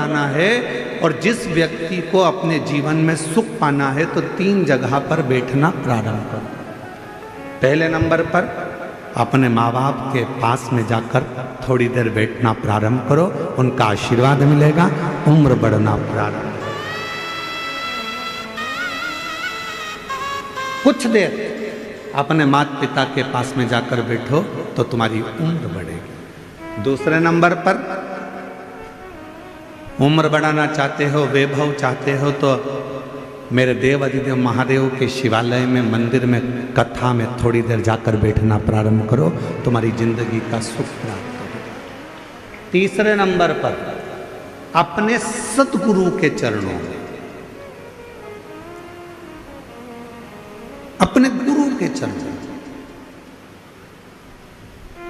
बढ़ाना है और जिस व्यक्ति को अपने जीवन में सुख पाना है तो 3 जगह पर बैठना प्रारंभ करो। पहले नंबर पर अपने माँ बाप के पास में जाकर थोड़ी देर बैठना प्रारंभ करो, उनका आशीर्वाद मिलेगा, उम्र बढ़ना प्रारंभ। कुछ देर अपने माता पिता के पास में जाकर बैठो तो तुम्हारी उम्र बढ़ेगी। दूसरे नंबर पर उम्र बढ़ाना चाहते हो, वैभव चाहते हो, तो मेरे देव अधिदेव महादेव के शिवालय में, मंदिर में, कथा में थोड़ी देर जाकर बैठना प्रारंभ करो, तुम्हारी जिंदगी का सुख प्राप्त होगा। तीसरे नंबर पर अपने सतगुरु के चरणों में, अपने गुरु के चरणों,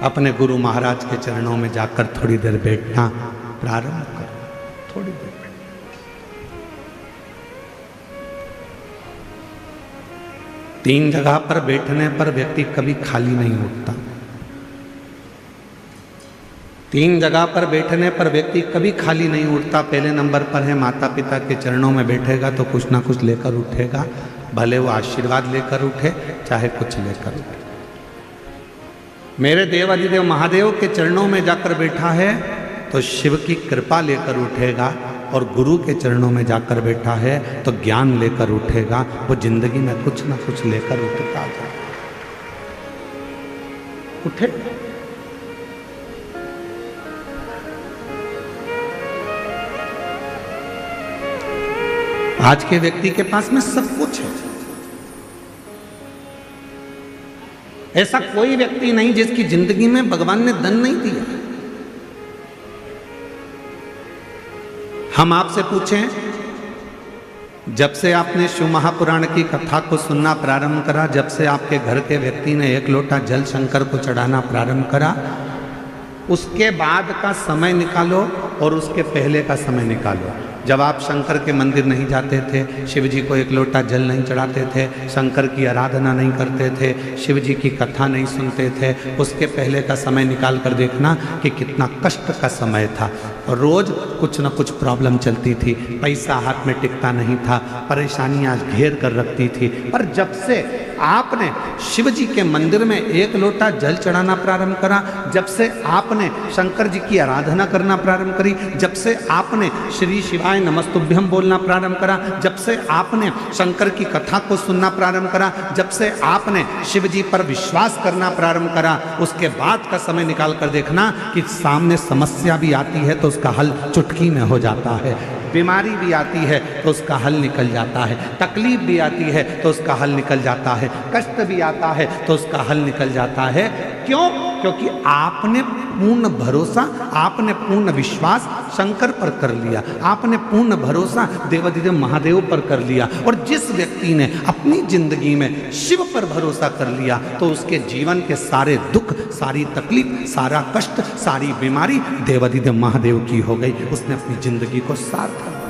अपने गुरु महाराज के चरणों में जाकर थोड़ी देर बैठना प्रारंभ करो। थोड़ी देर 3 जगह पर बैठने पर व्यक्ति कभी खाली नहीं उठता। 3 जगह पर बैठने पर व्यक्ति कभी खाली नहीं उठता। पहले नंबर पर है माता पिता के चरणों में बैठेगा तो कुछ ना कुछ लेकर उठेगा, भले वो आशीर्वाद लेकर उठे चाहे कुछ लेकर उठे। मेरे देव अधिदेव महादेव के चरणों में जाकर बैठा है तो शिव की कृपा लेकर उठेगा, और गुरु के चरणों में जाकर बैठा है तो ज्ञान लेकर उठेगा। वो जिंदगी में कुछ ना कुछ लेकर उठता जाए। उठे आज के व्यक्ति के पास में सब कुछ है। ऐसा कोई व्यक्ति नहीं जिसकी जिंदगी में भगवान ने धन नहीं दिया। हम आपसे पूछें, जब से आपने शिव महापुराण की कथा को सुनना प्रारंभ करा, जब से आपके घर के व्यक्ति ने 1 लोटा जल शंकर को चढ़ाना प्रारंभ करा, उसके बाद का समय निकालो और उसके पहले का समय निकालो। जब आप शंकर के मंदिर नहीं जाते थे, शिव जी को 1 लोटा जल नहीं चढ़ाते थे, शंकर की आराधना नहीं करते थे, शिव जी की कथा नहीं सुनते थे, उसके पहले का समय निकाल कर देखना कि कितना कष्ट का समय था। और रोज़ कुछ न कुछ प्रॉब्लम चलती थी, पैसा हाथ में टिकता नहीं था, परेशानियाँ घेर कर रखती थी। पर जब से आपने शिव जी के मंदिर में 1 लोटा जल चढ़ाना प्रारंभ करा, जब से आपने शंकर जी की आराधना करना प्रारंभ करी, जब से आपने श्री शिवाय नमस्तुभ्यम बोलना प्रारंभ करा, जब से आपने शंकर की कथा को सुनना प्रारंभ करा, जब से आपने शिव जी पर विश्वास करना प्रारंभ करा, उसके बाद का समय निकाल कर देखना कि सामने समस्या भी आती है तो उसका हल चुटकी में हो जाता है, बीमारी भी आती है तो उसका हल निकल जाता है, तकलीफ भी आती है तो उसका हल निकल जाता है, कष्ट भी आता है तो उसका हल निकल जाता है। क्यों? क्योंकि आपने पूर्ण भरोसा, आपने पूर्ण विश्वास शंकर पर कर लिया, आपने पूर्ण भरोसा देवाधिदेव महादेव पर कर लिया। और जिस व्यक्ति ने अपनी जिंदगी में शिव पर भरोसा कर लिया तो उसके जीवन के सारे दुख, सारी तकलीफ, सारा कष्ट, सारी बीमारी देवाधिदेव महादेव की हो गई। उसने अपनी जिंदगी को सार्थक बनाया।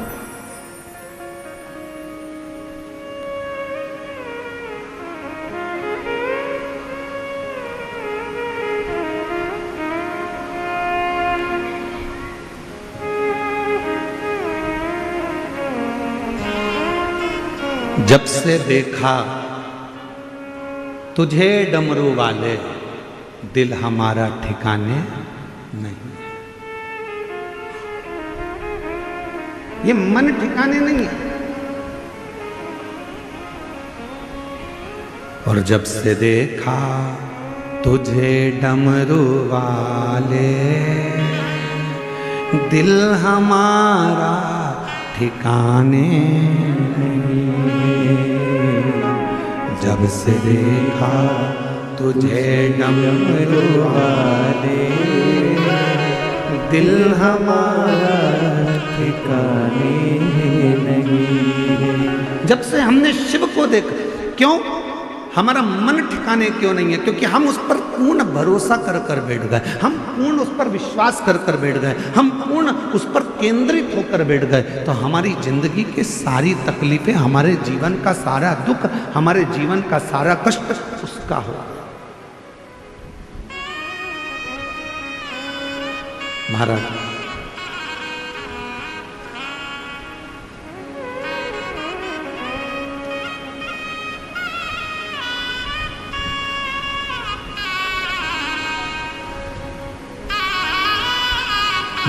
जब से देखा तुझे डमरू वाले, दिल हमारा ठिकाने नहीं। ये मन ठिकाने नहीं है। और जब से देखा तुझे डमरू वाले, दिल हमारा ठिकाने नहीं। जब से देखा तुझे डमरू वाले, दिल हमारा ठिकाने नहीं। जब से हमने शिव को देखा, क्यों हमारा मन ठिकाने क्यों नहीं है? क्योंकि हम उस पर पूर्ण भरोसा कर कर बैठ गए, हम पूर्ण उस पर विश्वास कर कर बैठ गए, हम पूर्ण उस पर केंद्रित होकर बैठ गए। तो हमारी जिंदगी की सारी तकलीफें, हमारे जीवन का सारा दुख, हमारे जीवन का सारा कष्ट उसका हो। महाराज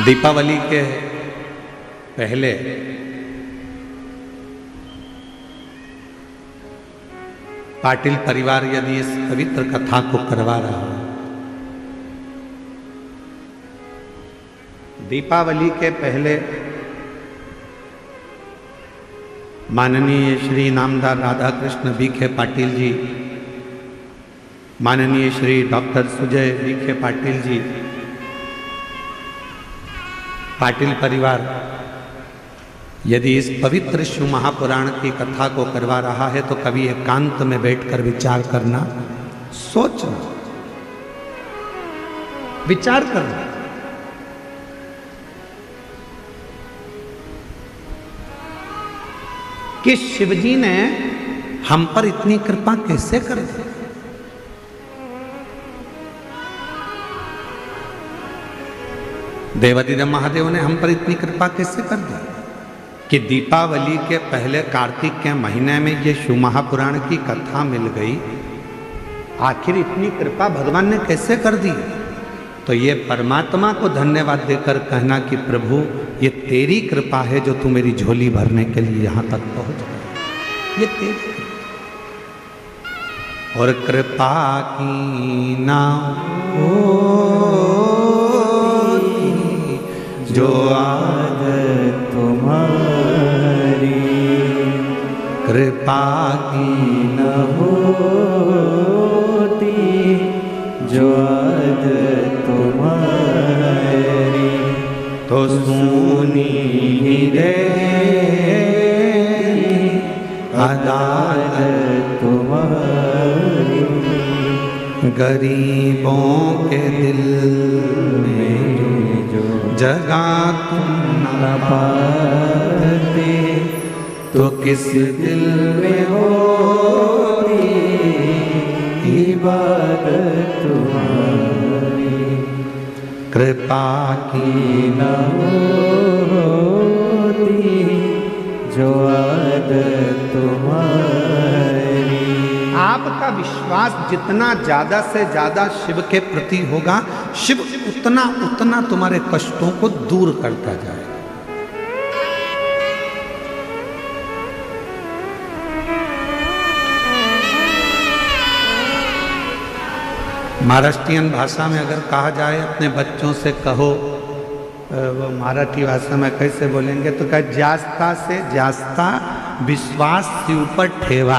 दीपावली के पहले पाटिल परिवार यदि इस पवित्र कथा को करवा रहा है, दीपावली के पहले माननीय श्री नामदार राधा कृष्ण बीखे पाटिल जी, माननीय श्री डॉक्टर सुजय बीखे पाटिल जी, पाटिल परिवार यदि इस पवित्र शिव महापुराण की कथा को करवा रहा है तो कभी एकांत में बैठकर विचार करना, सोचना, विचार करना। कि शिवजी ने हम पर इतनी कृपा कैसे कर दी। देवादिदेव महादेव ने हम पर इतनी कृपा कैसे कर दी कि दीपावली के पहले कार्तिक के महीने में ये शिव महापुराण की कथा मिल गई। आखिर इतनी कृपा भगवान ने कैसे कर दी। तो ये परमात्मा को धन्यवाद देकर कहना कि प्रभु ये तेरी कृपा है जो तू मेरी झोली भरने के लिए यहाँ तक पहुँच गया, ये तेरी कृपा। और कृपा की ना जो आदत तुम्हारी, कृपा की न होती जो आदत तुम्हारी, तो सुनी ही रे अदालत तुम्हारी, गरीबों के दिल में जगा तुम न पाते, तो किस दिल में होती इबादत तुम्हारी, कृपा की न होती जो आदत तुम्हारी। आपका विश्वास जितना ज्यादा से ज्यादा शिव के प्रति होगा, शिव उतना उतना तुम्हारे कष्टों को दूर करता जाएगा। महाराष्ट्रियन भाषा में अगर कहा जाए अपने बच्चों से कहो, वो मराठी भाषा में कैसे बोलेंगे तो क्या, जास्ता से जास्ता विश्वास शिव पर ठेवा।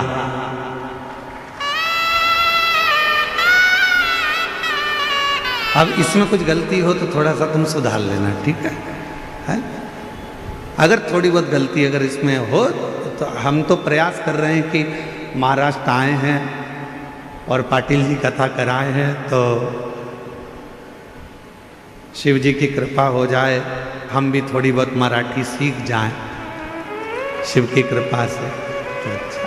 अब इसमें कुछ गलती हो तो थोड़ा सा तुम सुधार लेना, ठीक है? अगर थोड़ी बहुत गलती अगर इसमें हो तो हम तो प्रयास कर रहे हैं कि महाराष्ट्र आए हैं और पाटिल जी कथा कराए हैं तो शिव जी की कृपा हो जाए, हम भी थोड़ी बहुत मराठी सीख जाएं शिव की कृपा से। तो अच्छा,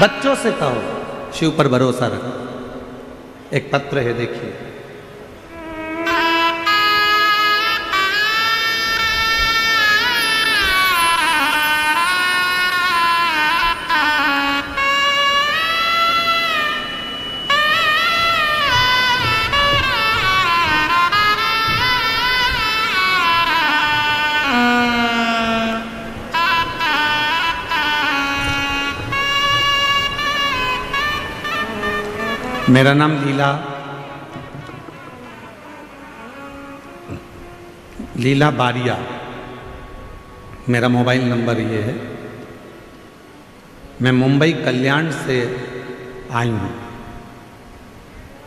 बच्चों से कहो शिव पर भरोसा रखो। एक पत्र है, देखिए। मेरा नाम लीला बारिया, मेरा मोबाइल नंबर ये है। मैं मुंबई कल्याण से आई हूँ।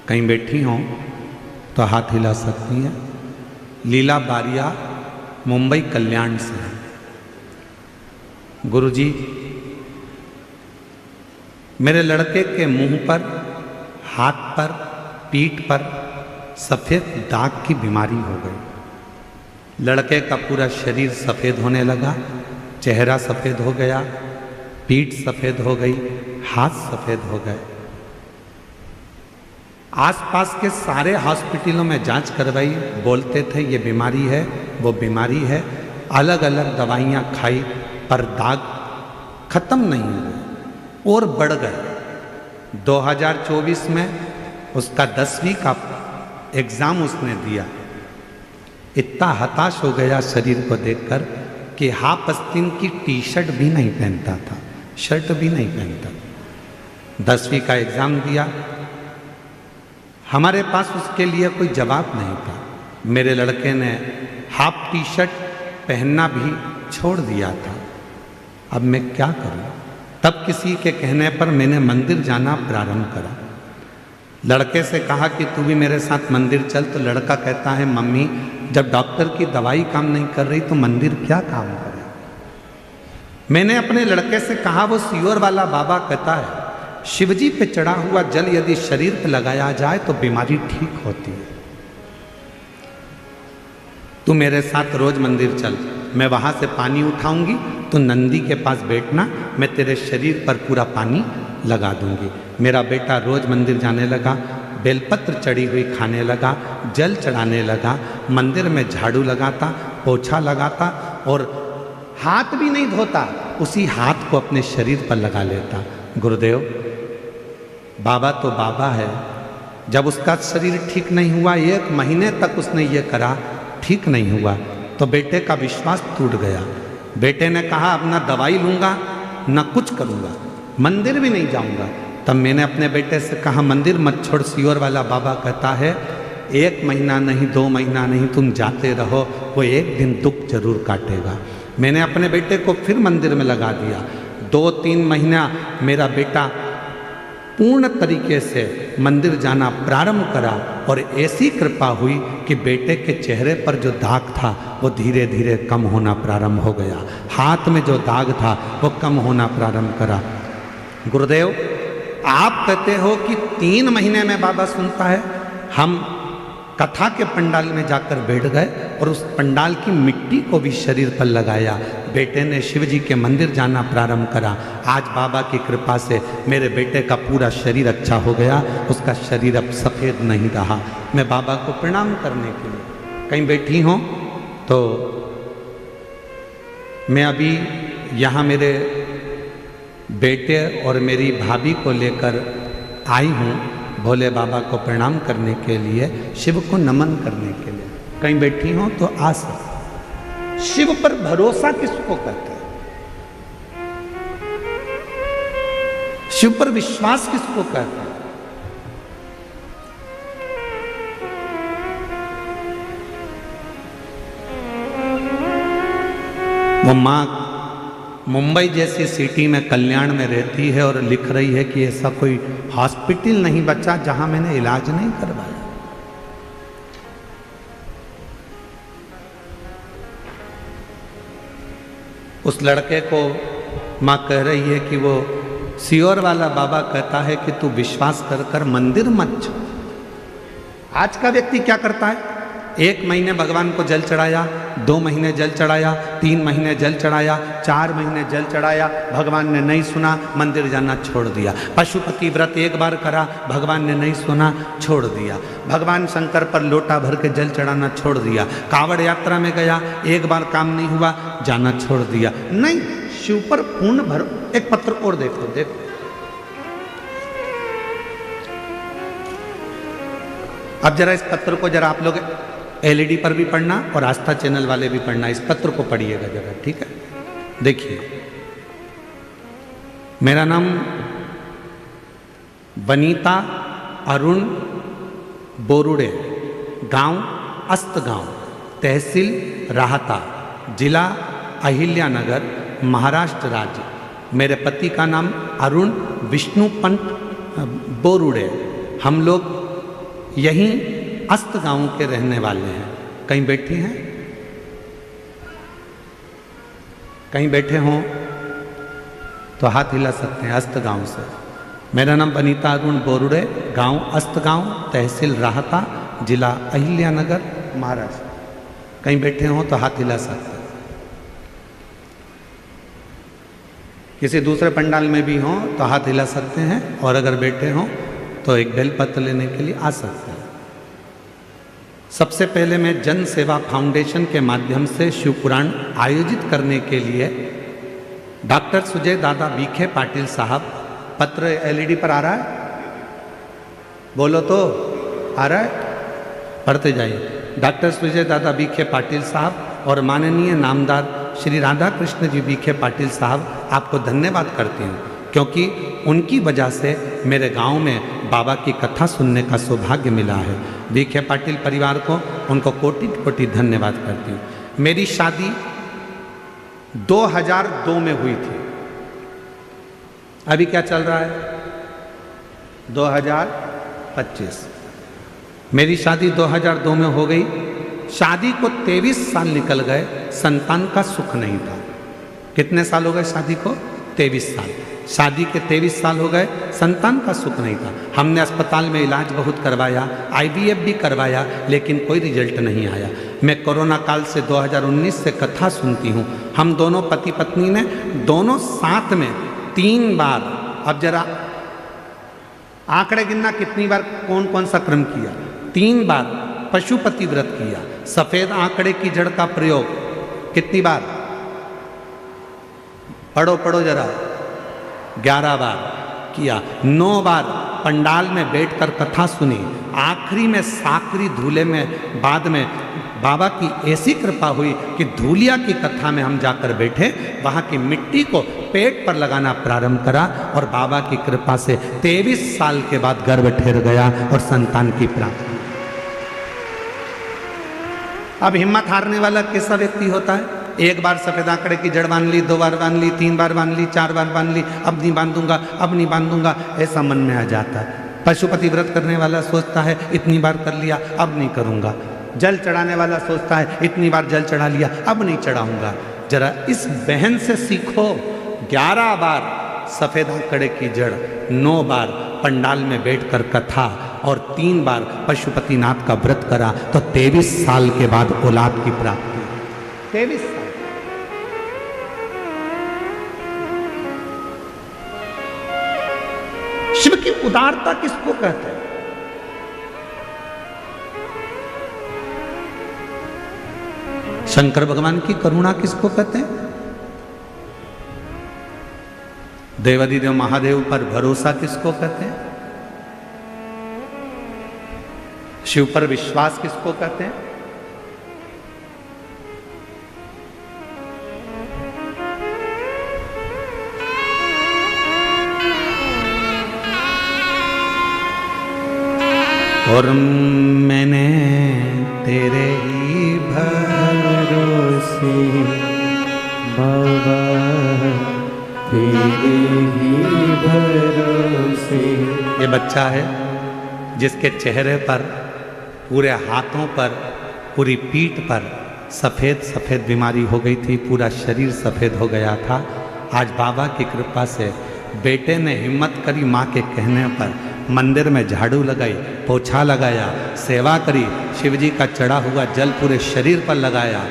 कहीं बैठी हों तो हाथ हिला सकती हैं। लीला बारिया मुंबई कल्याण से है। गुरुजी, मेरे लड़के के मुंह पर, हाथ पर, पीठ पर सफ़ेद दाग की बीमारी हो गई। लड़के का पूरा शरीर सफ़ेद होने लगा, चेहरा सफ़ेद हो गया, पीठ सफ़ेद हो गई, हाथ सफ़ेद हो गए। आसपास के सारे हॉस्पिटलों में जांच करवाई, बोलते थे ये बीमारी है, वो बीमारी है। अलग अलग दवाइयाँ खाई पर दाग खत्म नहीं हुए और बढ़ गए। 2024 में उसका 10वीं का एग्ज़ाम उसने दिया। इतना हताश हो गया शरीर को देखकर कि हाफ आस्तीन की टी शर्ट भी नहीं पहनता था, शर्ट भी नहीं पहनता। 10वीं का एग्ज़ाम दिया, हमारे पास उसके लिए कोई जवाब नहीं था। मेरे लड़के ने हाफ टी शर्ट पहनना भी छोड़ दिया था। अब मैं क्या करूं? तब किसी के कहने पर मैंने मंदिर जाना प्रारंभ करा। लड़के से कहा कि तू भी मेरे साथ मंदिर चल, तो लड़का कहता है मम्मी जब डॉक्टर की दवाई काम नहीं कर रही तो मंदिर क्या काम करे। मैंने अपने लड़के से कहा वो सियोर वाला बाबा कहता है शिवजी पे चढ़ा हुआ जल यदि शरीर पे लगाया जाए तो बीमारी ठीक होती है। तू मेरे साथ रोज मंदिर चल, मैं वहां से पानी उठाऊंगी, तो नंदी के पास बैठना, मैं तेरे शरीर पर पूरा पानी लगा दूंगी। मेरा बेटा रोज मंदिर जाने लगा, बेलपत्र चढ़ी हुई खाने लगा, जल चढ़ाने लगा, मंदिर में झाड़ू लगाता, पोछा लगाता और हाथ भी नहीं धोता, उसी हाथ को अपने शरीर पर लगा लेता। गुरुदेव, बाबा तो बाबा है। जब उसका शरीर ठीक नहीं हुआ, 1 महीने तक उसने ये करा, ठीक नहीं हुआ, तो बेटे का विश्वास टूट गया। बेटे ने कहा अब ना दवाई लूंगा ना कुछ करूंगा, मंदिर भी नहीं जाऊंगा। तब मैंने अपने बेटे से कहा मंदिर मत छोड़, सियोर वाला बाबा कहता है 1 महीना नहीं 2 महीना नहीं तुम जाते रहो, वो एक दिन दुख जरूर काटेगा। मैंने अपने बेटे को फिर मंदिर में लगा दिया। 2-3 महीना मेरा बेटा पूर्ण तरीके से मंदिर जाना प्रारंभ करा और ऐसी कृपा हुई कि बेटे के चेहरे पर जो दाग था वो धीरे धीरे कम होना प्रारंभ हो गया। हाथ में जो दाग था वो कम होना प्रारंभ करा। गुरुदेव, आप कहते हो कि 3 महीने में बाबा सुनता है। हम कथा के पंडाल में जाकर बैठ गए और उस पंडाल की मिट्टी को भी शरीर पर लगाया। बेटे ने शिव जी के मंदिर जाना प्रारंभ करा। आज बाबा की कृपा से मेरे बेटे का पूरा शरीर अच्छा हो गया, उसका शरीर अब सफ़ेद नहीं रहा। मैं बाबा को प्रणाम करने के लिए कहीं बैठी हूँ तो मैं अभी यहाँ मेरे बेटे और मेरी भाभी को लेकर आई हूँ भोले बाबा को प्रणाम करने के लिए, शिव को नमन करने के लिए। कहीं बैठी हो तो आ सकते। शिव पर भरोसा किसको कहते हैं? शिव पर विश्वास किसको कहते हैं? वो मां मुंबई जैसी सिटी में कल्याण में रहती है और लिख रही है कि ऐसा कोई हॉस्पिटल नहीं बचा जहां मैंने इलाज नहीं करवाया। उस लड़के को मां कह रही है कि वो सियोर वाला बाबा कहता है कि तू विश्वास कर कर मंदिर मत छोड़। आज का व्यक्ति क्या करता है? 1 महीने भगवान को जल चढ़ाया, 2 महीने जल चढ़ाया, 3 महीने जल चढ़ाया, 4 महीने जल चढ़ाया, भगवान ने नहीं सुना, मंदिर जाना छोड़ दिया। पशुपति व्रत 1 बार करा, भगवान ने नहीं सुना, छोड़ दिया। भगवान शंकर पर लोटा भर के जल चढ़ाना छोड़ दिया। कांवड़ यात्रा में गया, 1 बार काम नहीं हुआ, जाना छोड़ दिया। नहीं, शिव पर पूर्ण भरो। एक पत्र और देखो, देखो अब जरा इस पत्र को जरा आप लोग LED पर भी पढ़ना और आस्था चैनल वाले भी पढ़ना। इस पत्र को पढ़िएगा जरा, ठीक है? देखिए, मेरा नाम वनीता अरुण बोरुड़े, गांव अस्तगांव, तहसील राहता, जिला अहिल्यानगर, महाराष्ट्र राज्य। मेरे पति का नाम अरुण विष्णुपंत बोरुड़े। हम लोग यहीं अस्त गांव के रहने वाले हैं। कहीं बैठी हैं? कहीं बैठे हों तो हाथ हिला सकते हैं। अस्त गांव से। मेरा नाम वनीता अरुण बोरुड़े, गांव अस्त गांव, तहसील राहता, जिला अहिल्यानगर, महाराष्ट्र। कहीं बैठे हों तो हाथ हिला सकते हैं। किसी दूसरे पंडाल में भी हों तो हाथ हिला सकते हैं, और अगर बैठे हों तो एक बेलपत्र लेने के लिए आ सकते हैं। सबसे पहले मैं जन सेवा फाउंडेशन के माध्यम से शिव पुराण आयोजित करने के लिए डॉक्टर सुजय दादा बीखे पाटिल साहब, पत्र LED पर आ रहा है, बोलो तो आ रहा है? पढ़ते जाइए। डॉक्टर विजय दादा बीखे पाटिल साहब और माननीय नामदार श्री राधा कृष्ण जी बीखे पाटिल साहब, आपको धन्यवाद करती हूँ, क्योंकि उनकी वजह से मेरे गांव में बाबा की कथा सुनने का सौभाग्य मिला है। बीखे पाटिल परिवार को, उनको कोटि कोटि धन्यवाद करती हूँ। मेरी शादी 2002 में हुई थी। अभी क्या चल रहा है? 2025। मेरी शादी 2002 में हो गई। शादी को 23 साल निकल गए, संतान का सुख नहीं था। कितने साल हो गए शादी को? 23 साल। शादी के 23 साल हो गए, संतान का सुख नहीं था। हमने अस्पताल में इलाज बहुत करवाया, IVF भी करवाया, लेकिन कोई रिजल्ट नहीं आया। मैं कोरोना काल से 2019 से कथा सुनती हूँ। हम दोनों पति पत्नी ने दोनों साथ में 3 बार, अब जरा आंकड़े गिनना कितनी बार कौन कौन सा क्रम किया। 3 बार पशुपति व्रत किया। सफेद आंकड़े की जड़ का प्रयोग कितनी बार? पढ़ो जरा। 11 बार किया। 9 बार पंडाल में बैठकर कथा सुनी। आखिरी में साकरी धूले में बाद में बाबा की ऐसी कृपा हुई कि धूलिया की कथा में हम जाकर बैठे, वहाँ की मिट्टी को पेट पर लगाना प्रारंभ करा और बाबा की कृपा से 23 साल के बाद गर्भ ठहर गया और संतान की प्राप्ति। अब हिम्मत हारने वाला कैसा व्यक्ति होता है? 1 बार सफेद आंकड़े की जड़ बांध ली, 2 बार बांध ली, 3 बार बांध ली, 4 बार बांध ली, अब नहीं बांधूंगा, अब नहीं बांधूंगा, ऐसा मन में आ जाता है। पशुपति व्रत करने वाला सोचता है इतनी बार कर लिया, अब नहीं करूंगा। जल चढ़ाने वाला सोचता है इतनी बार जल चढ़ा लिया, अब नहीं चढ़ाऊंगा। जरा इस बहन से सीखो। 11 बार सफेद आंकड़े की जड़, 9 बार पंडाल में बैठकर कथा और 3 बार पशुपतिनाथ का व्रत करा, तो 23 साल के बाद औलाद की प्राप्ति। 23 साल। शिव की उदारता किसको कहते हैं? शंकर भगवान की करुणा किसको कहते हैं? देवादिदेव महादेव पर भरोसा किसको कहते हैं? शिव पर विश्वास किसको कहते हैं? और मैंने तेरे ही भरोसे बाबा, तेरे ही भरोसे। ये बच्चा है जिसके चेहरे पर, पूरे हाथों पर, पूरी पीठ पर सफ़ेद सफ़ेद बीमारी हो गई थी, पूरा शरीर सफ़ेद हो गया था। आज बाबा की कृपा से बेटे ने हिम्मत करी, माँ के कहने पर मंदिर में झाड़ू लगाई, पोछा लगाया, सेवा करी, शिवजी का चढ़ा हुआ जल पूरे शरीर पर लगाया।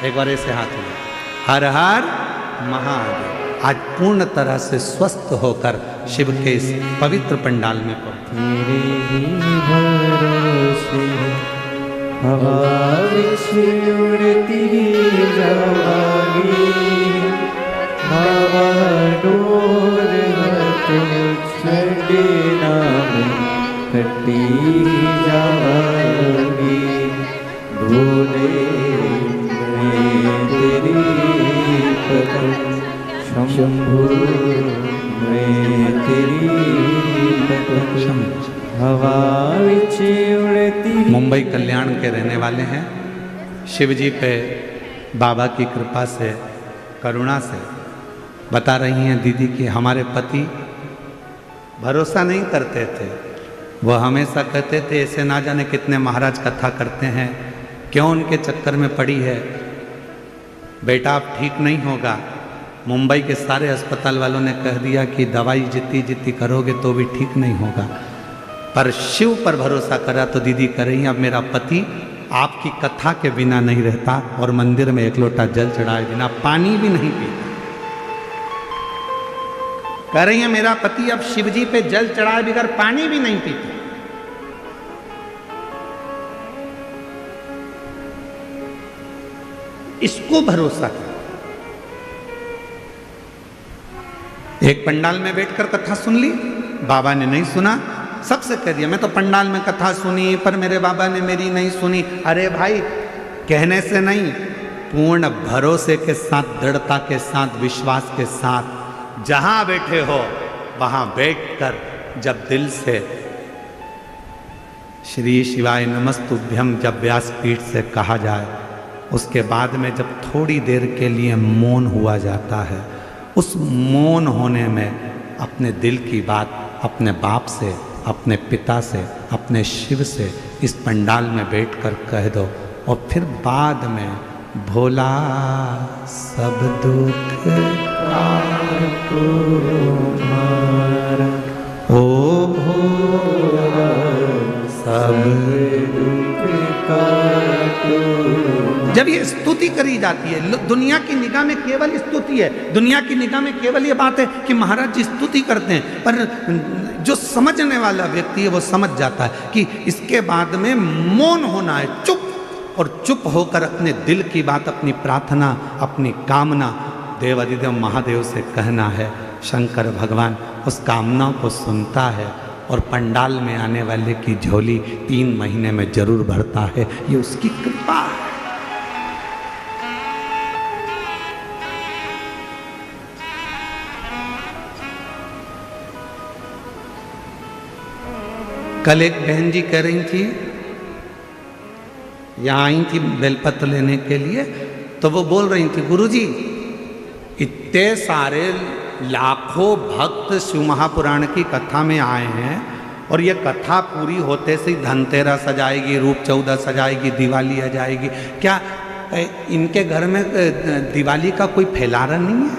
एक बार ऐसे हाथ हुआ, हर हर महादेव। आज पूर्ण तरह से स्वस्थ होकर शिव के इस पवित्र पंडाल में तेरे ही भरोसे हवा विच उड़ती जावागी, हवा डोर तो छड़े नाम कटी जावागी। भोले मैं तेरी पकड़, शंभु मैं तेरी पकड़, हवा विच उड़ती। मुंबई कल्याण के रहने वाले हैं। शिव जी पे बाबा की कृपा से, करुणा से बता रही हैं दीदी कि हमारे पति भरोसा नहीं करते थे। वो हमेशा कहते थे ऐसे ना जाने कितने महाराज कथा करते हैं, क्यों उनके चक्कर में पड़ी है, बेटा अब ठीक नहीं होगा। मुंबई के सारे अस्पताल वालों ने कह दिया कि दवाई जितनी जितनी करोगे तो भी ठीक नहीं होगा, पर शिव पर भरोसा करा तो दीदी कह रही, अब मेरा पति आपकी कथा के बिना नहीं रहता और मंदिर में 1 लोटा जल चढ़ाए बिना पानी भी नहीं पीता। कह रही है मेरा पति अब शिवजी पे जल चढ़ाए बगैर पानी भी नहीं पीता। इसको भरोसा कर। एक पंडाल में बैठकर कथा सुन ली, बाबा ने नहीं सुना, सबसे कह दिया मैं तो पंडाल में कथा सुनी पर मेरे बाबा ने मेरी नहीं सुनी। अरे भाई, कहने से नहीं, पूर्ण भरोसे के साथ, दृढ़ता के साथ, विश्वास के साथ जहां बैठे हो वहां बैठकर जब दिल से श्री शिवाय नमस्तुभ्यम जब व्यासपीठ से कहा जाए, उसके बाद में जब थोड़ी देर के लिए मौन हुआ जाता है, उस मौन होने में अपने दिल की बात अपने बाप से, अपने पिता से, अपने शिव से इस पंडाल में बैठकर कह दो और फिर बाद में भोला सब दुख तुम्हारा, ओ भोला सब दुख जब ये स्तुति करी जाती है, दुनिया की निगाह में केवल स्तुति है, दुनिया की निगाह में केवल ये बात है कि महाराज जी स्तुति करते हैं, पर जो समझने वाला व्यक्ति है वो समझ जाता है कि इसके बाद में मौन होना है, चुप, और चुप होकर अपने दिल की बात, अपनी प्रार्थना, अपनी कामना देवाधिदेव महादेव से कहना है। शंकर भगवान उस कामना को सुनता है और पंडाल में आने वाले की झोली 3 महीने में जरूर भरता है। ये उसकी कृपा है। कल एक बहन जी कह रही थी, यहाँ आई थी बेलपत्र लेने के लिए, तो वो बोल रही थी गुरुजी इतने सारे लाखों भक्त शिव महापुराण की कथा में आए हैं और ये कथा पूरी होते से ही धनतेरस आ जाएगी, रूप 14 सजाएगी, दिवाली आ जाएगी, क्या इनके घर में दिवाली का कोई फैलारा नहीं है?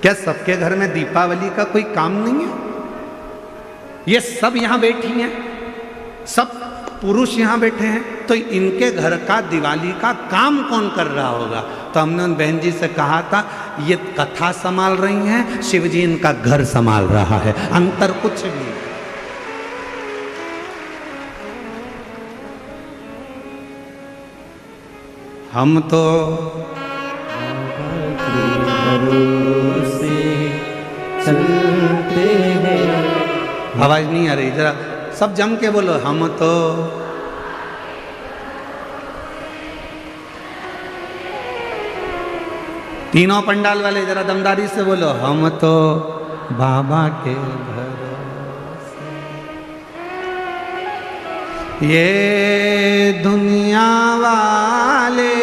क्या सबके घर में दीपावली का कोई काम नहीं है? ये सब यहाँ बैठी हैं, सब पुरुष यहाँ बैठे हैं, तो इनके घर का दिवाली का काम कौन कर रहा होगा? तो हमने उन बहन जी से कहा था ये कथा संभाल रही हैं, शिव जी इनका घर संभाल रहा है, अंतर कुछ नहीं। हम तो भरोसे चलते हैं। आवाज नहीं आ रही, जरा सब जम के बोलो, हम तो तीनों पंडाल वाले जरा दमदारी से बोलो, हम तो बाबा के भरोसे। ये दुनिया वाले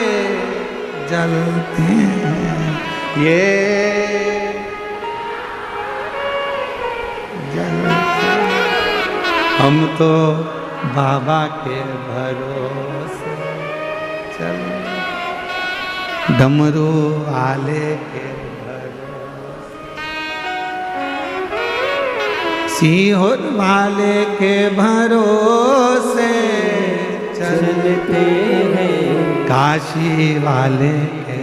जलते हैं, ये हम तो बाबा के भरोसे चल, डमरू वाले के भरोसे, सीहोर वाले के भरोसे चलते हैं, काशी वाले के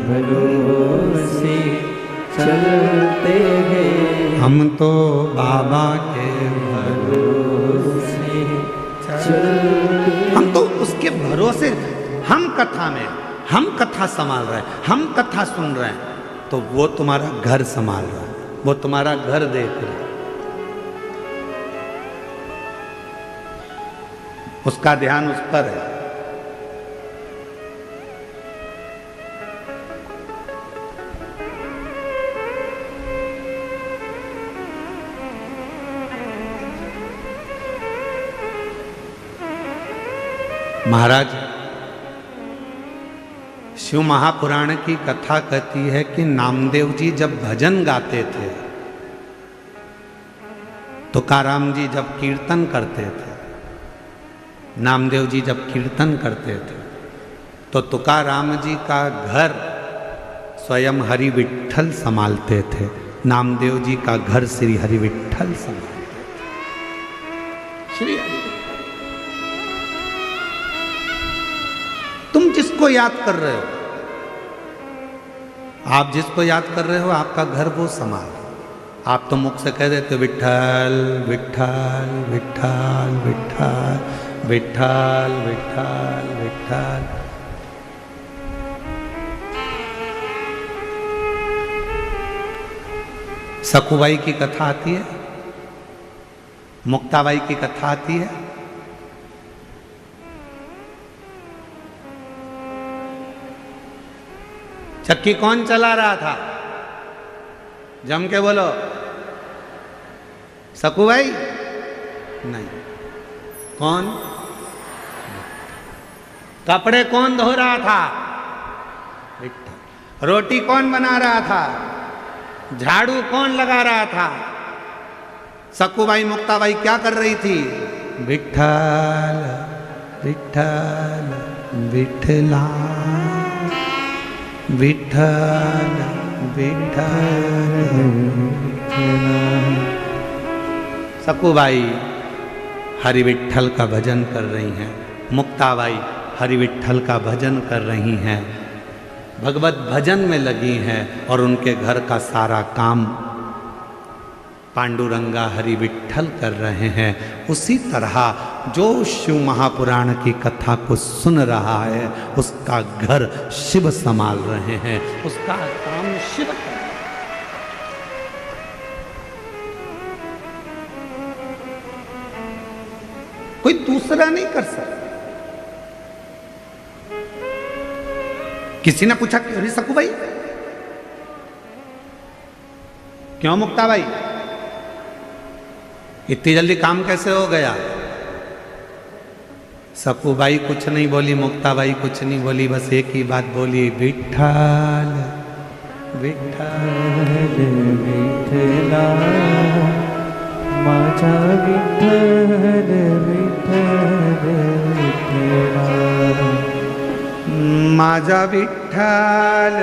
भरोसे चलते हैं, हम तो बाबा के भरोसे चलते, हम तो उसके भरोसे, हम कथा में, हम कथा संभाल रहे हैं, हम कथा सुन रहे हैं, तो वो तुम्हारा घर संभाल रहा है, वो तुम्हारा घर देख रहा है, उसका ध्यान उस पर है। महाराज शिव महापुराण की कथा कहती है कि नामदेव जी जब भजन गाते थे, तुकाराम जी जब कीर्तन करते थे, नामदेव जी जब कीर्तन करते थे, तो तुकाराम जी का घर स्वयं हरि विठ्ठल संभालते थे, नामदेव जी का घर श्री हरि विठ्ठल संभालते थे। श्री हरि, तुम जिसको याद कर रहे हो, आप जिसको याद कर रहे हो, आपका घर वो संभाल। आप तो मुख से कह देते हो विठ्ठल विठ्ठल विठ्ठल विठ्ठल विठ्ठल विठ्ठल विठ्ठल। सखुबाई की कथा आती है, मुक्ताबाई की कथा आती है। चक्की कौन चला रहा था? जम के बोलो। सकू भाई? नहीं। कौन? कपड़े कौन धो रहा था? विट्ठल। रोटी कौन बना रहा था? झाड़ू कौन लगा रहा था? सकूबाई मुक्ताबाई क्या कर रही थी? विट्ठल विट्ठल विठला विठल विठल। सकूबाई हरि विट्ठल का भजन कर रही हैं, मुक्ताबाई हरि विट्ठल का भजन कर रही हैं, भगवत भजन में लगी हैं और उनके घर का सारा काम पांडुरंगा हरि विट्ठल कर रहे हैं। उसी तरह जो शिव महापुराण की कथा को सुन रहा है उसका घर शिव संभाल रहे हैं, उसका काम शिव कर रहे हैं। कोई दूसरा नहीं कर सकता। किसी ने पूछा क्यों सकू भाई, क्यों मुक्ता भाई, इतनी जल्दी काम कैसे हो गया? सकूबाई कुछ नहीं बोली, मुक्ताबाई कुछ नहीं बोली, बस एक ही बात बोली, विट्ठल विट्ठल विठला माझा विठ्ठल विठ्ठल विठला माझा विठ्ठल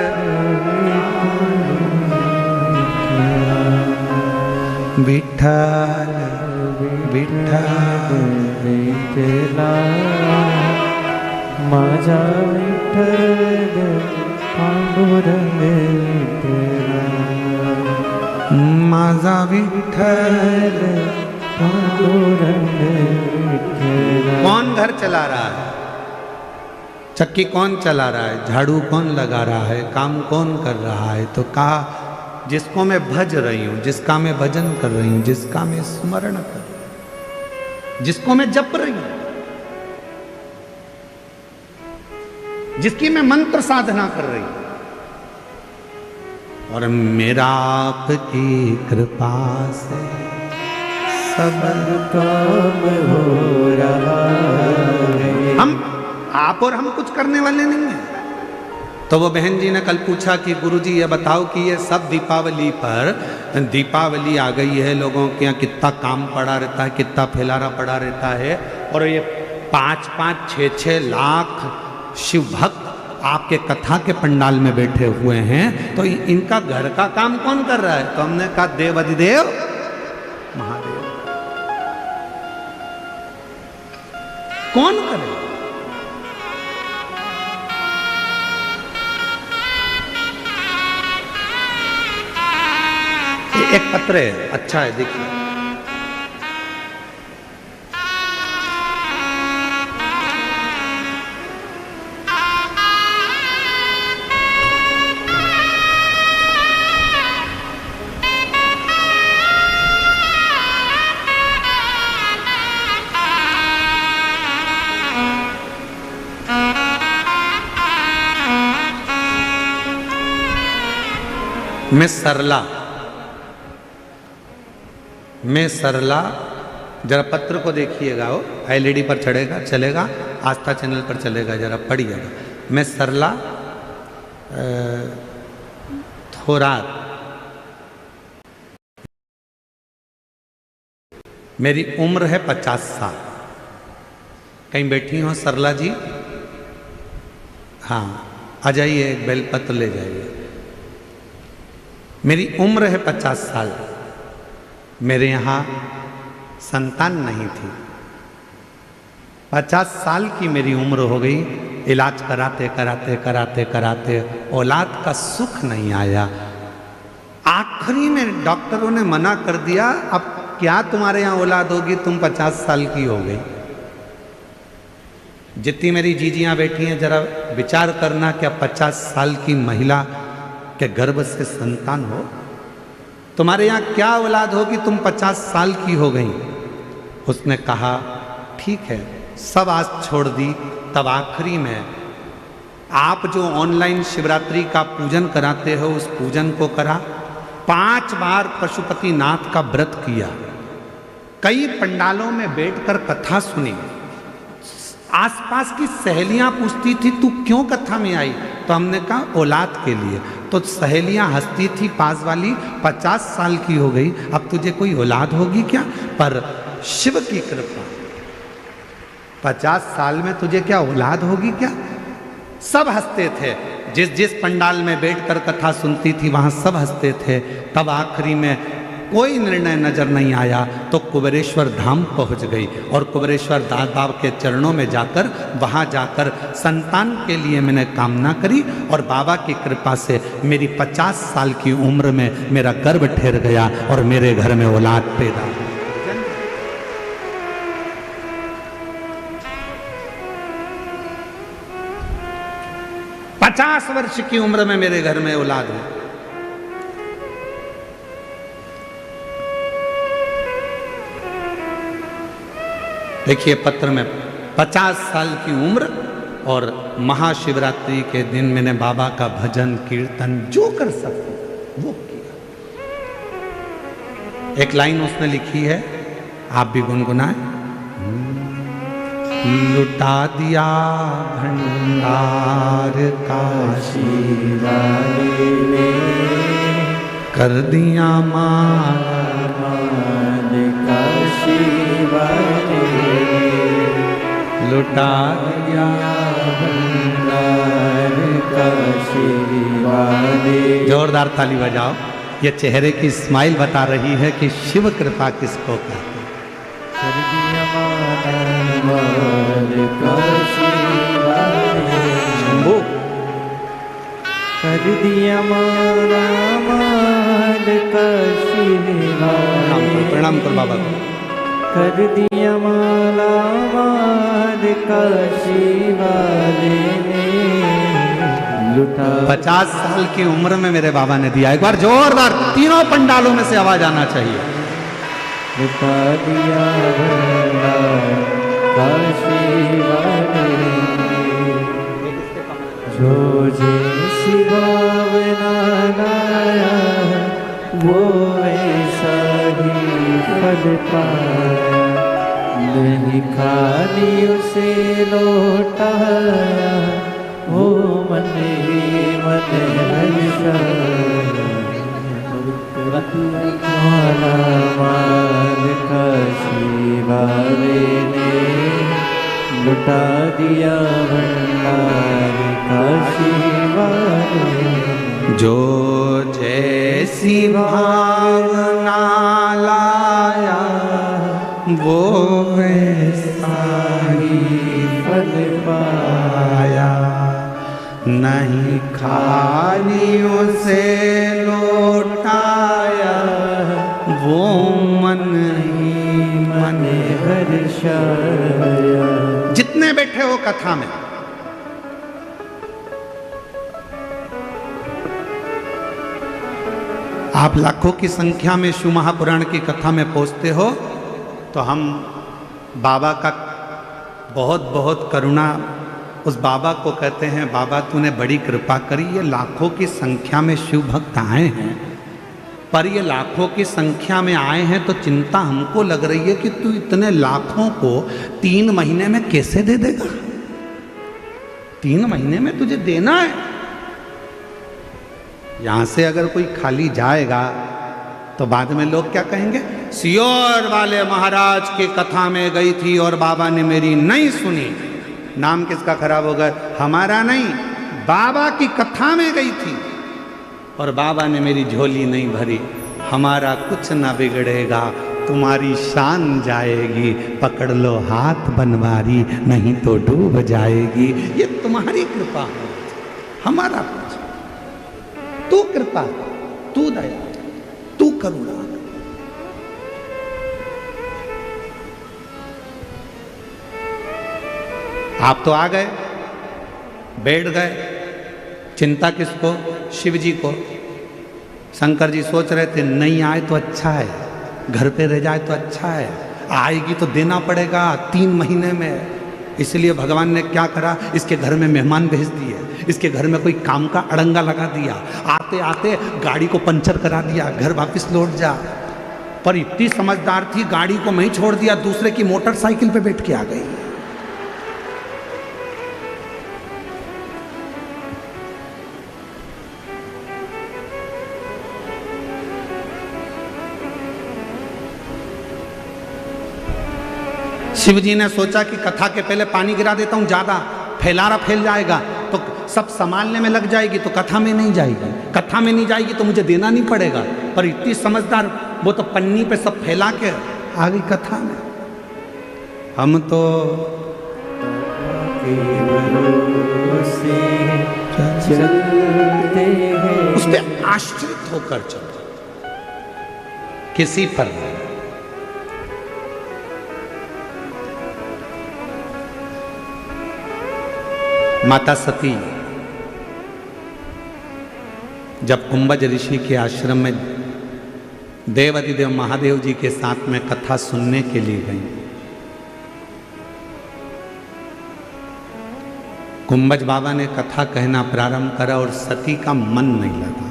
विठ्ठल विठ्ठल विठला माझा विठ्ठल पांडुरंग विठला माझा विठ्ठल पांडुरंग विठला। कौन घर चला रहा है? चक्की कौन चला रहा है? झाड़ू कौन लगा रहा है? काम कौन कर रहा है? तो कहा जिसको मैं भज रही हूं, जिसका मैं भजन कर रही हूं, जिसका मैं स्मरण कर रही हूं, जिसको मैं जप रही हूं, जिसकी मैं मंत्र साधना कर रही हूं, और मेरा आपकी कृपा से सब काम हो रहा है। हम आप और हम कुछ करने वाले नहीं हैं। तो वो बहन जी ने कल पूछा कि गुरुजी ये बताओ कि ये सब दीपावली पर, दीपावली आ गई है, लोगों के यहाँ कितना काम पड़ा रहता है, कितना फैलारा पड़ा रहता है, और ये 5-5, 6-6 लाख शिव भक्त आपके कथा के पंडाल में बैठे हुए हैं, तो इनका घर का काम कौन कर रहा है? तो हमने कहा देव अधिदेव महादेव। कौन करे? एक पत्र है, अच्छा है, देखिए। मैं सरला, जरा पत्र को देखिएगा, वो एलईडी पर चलेगा, आस्था चैनल पर चलेगा, जरा पढ़िएगा। मैं सरला थोरात, मेरी उम्र है 50 साल। कहीं बैठी हो सरला जी? हाँ, आ जाइए, एक बेलपत्र ले जाइए। मेरी उम्र है 50 साल। मेरे यहाँ संतान नहीं थी। 50 साल की मेरी उम्र हो गई, इलाज कराते कराते कराते कराते औलाद का सुख नहीं आया। आखिरी में डॉक्टरों ने मना कर दिया, अब क्या तुम्हारे यहाँ औलाद होगी, तुम 50 साल की हो गई। जितनी मेरी जीजियाँ बैठी हैं, जरा विचार करना, क्या 50 साल की महिला के गर्भ से संतान हो? तुम्हारे यहाँ क्या औलाद होगी, तुम 50 साल की हो गई। उसने कहा ठीक है, सब आज छोड़ दी। तब आखिरी में आप जो ऑनलाइन शिवरात्रि का पूजन कराते हो उस पूजन को करा, 5 बार पशुपतिनाथ का व्रत किया, कई पंडालों में बैठकर कथा सुनी। आसपास की सहेलियां पूछती थी तू क्यों कथा में आई, तो हमने कहा औलाद के लिए। तो सहेलियां हंसती थी पास वाली, 50 साल की हो गई, अब तुझे कोई औलाद होगी क्या? पर शिव की कृपा, 50 साल में तुझे क्या औलाद होगी क्या? सब हंसते थे, जिस जिस पंडाल में बैठकर कथा सुनती थी वहां सब हंसते थे। तब आखिरी में कोई निर्णय नजर नहीं आया तो कुबेरेश्वर धाम पहुंच गई और कुबेरेश्वर दास बाबा के चरणों में जाकर वहां जाकर संतान के लिए मैंने कामना करी और बाबा की कृपा से मेरी 50 साल की उम्र में मेरा गर्भ ठहर गया और मेरे घर में औलाद पैदा हुई। 50 वर्ष की उम्र में मेरे घर में औलाद हुई। देखिए पत्र में 50 साल की उम्र और महाशिवरात्रि के दिन मैंने बाबा का भजन कीर्तन जो कर सकते वो किया। एक लाइन उसने लिखी है, आप भी गुनगुनाएं। लुटा दिया भंडार काशी वाले ने, कर दिया माला काशी वाले, लुटा दिया भंडार काशी वाले। जोरदार ताली बजाओ, ये चेहरे की स्माइल बता रही है कि शिव कृपा किसको कहते हैं। कर दिया माल काशी वाले, शंभू कर दिया माला माल काशी वाले, प्रणाम कर बाबा को। कर दिया माला माल काशी वाले ने, लुटा 50 साल की उम्र में मेरे बाबा ने दिया। एक बार जोरदार तीनों पंडालों में से आवाज आना चाहिए। लुटा दिया भंडार काशी वाले, जो जैसी भावना लाया वो ऐसा ही फल पाया, नहीं खाली उसे लौटाया, वो मन ही मन हर्षाया। माला माल काशी वाले ने, लुटा दिया भंडार काशी वाले, जो जैसी भावना लाया वो वैसा ही फल पाया, नहीं खाली उसे लौटाया, वो मन ही मन हर्षाया। जितने बैठे हो कथा में, आप लाखों की संख्या में शिव महापुराण की कथा में पहुंचते हो तो हम बाबा का बहुत बहुत करुणा, उस बाबा को कहते हैं बाबा तूने बड़ी कृपा करी। ये लाखों की संख्या में शिव भक्त आए हैं, पर ये लाखों की संख्या में आए हैं तो चिंता हमको लग रही है कि तू इतने लाखों को 3 महीने में कैसे दे देगा। 3 महीने में तुझे देना है। यहां से अगर कोई खाली जाएगा तो बाद में लोग क्या कहेंगे, सियोर वाले महाराज की कथा में गई थी और बाबा ने मेरी नहीं सुनी। नाम किसका खराब होगा? हमारा नहीं, बाबा की कथा में गई थी और बाबा ने मेरी झोली नहीं भरी। हमारा कुछ ना बिगड़ेगा, तुम्हारी शान जाएगी, पकड़ लो हाथ बनवारी, नहीं तो डूब जाएगी। ये तुम्हारी कृपा है, हमारा कुछ। तू कृपा, तू दया, तू करुणा। आप तो आ गए, बैठ गए, चिंता किसको? शिव जी को। शंकर जी सोच रहे थे नहीं आए तो अच्छा है, घर पे रह जाए तो अच्छा है, आएगी तो देना पड़ेगा 3 महीने में। इसलिए भगवान ने क्या करा, इसके घर में मेहमान भेज दिए, इसके घर में कोई काम का अड़ंगा लगा दिया, आते आते गाड़ी को पंचर करा दिया, घर वापस लौट जा। पर इतनी समझदार थी, गाड़ी को मैं ही छोड़ दिया, दूसरे की मोटरसाइकिल पे बैठ के आ गई। शिव जी ने सोचा कि कथा के पहले पानी गिरा देता हूं, ज्यादा फैलारा फैल जाएगा तो सब संभालने में लग जाएगी, तो कथा में नहीं जाएगी, कथा में नहीं जाएगी तो मुझे देना नहीं पड़ेगा। पर इतनी समझदार, वो तो पन्नी पे सब फैला के आ गई कथा में। हम तो उस पर आश्रित होकर चलते, किसी पर नहीं। माता सती जब कुंभज ऋषि के आश्रम में देवाधिदेव महादेव जी के साथ में कथा सुनने के लिए गई, कुंभज बाबा ने कथा कहना प्रारंभ करा और सती का मन नहीं लगा।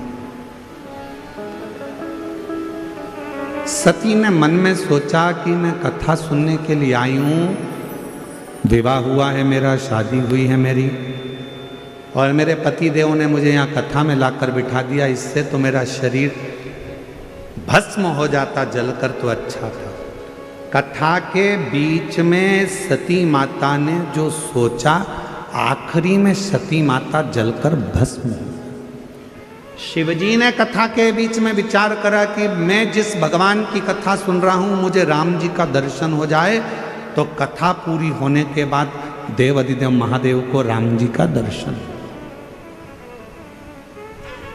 सती ने मन में सोचा कि मैं कथा सुनने के लिए आई हूं, विवाह हुआ है मेरा, शादी हुई है मेरी, और मेरे पति देव ने मुझे यहाँ कथा में लाकर बिठा दिया, इससे तो मेरा शरीर भस्म हो जाता जलकर तो अच्छा था। कथा के बीच में सती माता ने जो सोचा, आखिरी में सती माता जलकर भस्म हो। शिवजी ने कथा के बीच में विचार करा कि मैं जिस भगवान की कथा सुन रहा हूँ, मुझे राम जी का दर्शन हो जाए, तो कथा पूरी होने के बाद देवाधिदेव महादेव को राम जी का दर्शन।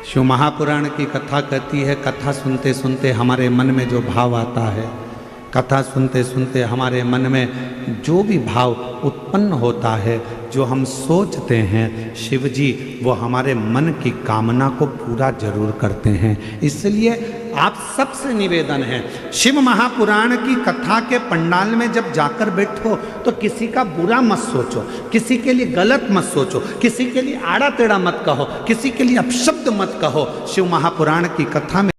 शिव महापुराण की कथा कहती है, कथा सुनते सुनते हमारे मन में जो भाव आता है, कथा सुनते सुनते हमारे मन में जो भी भाव उत्पन्न होता है, जो हम सोचते हैं, शिव जी वो हमारे मन की कामना को पूरा जरूर करते हैं। इसलिए आप सबसे निवेदन है, शिव महापुराण की कथा के पंडाल में जब जाकर बैठो तो किसी का बुरा मत सोचो, किसी के लिए गलत मत सोचो, किसी के लिए आड़ा टेढ़ा मत कहो, किसी के लिए अपशब्द मत कहो। शिव महापुराण की कथा में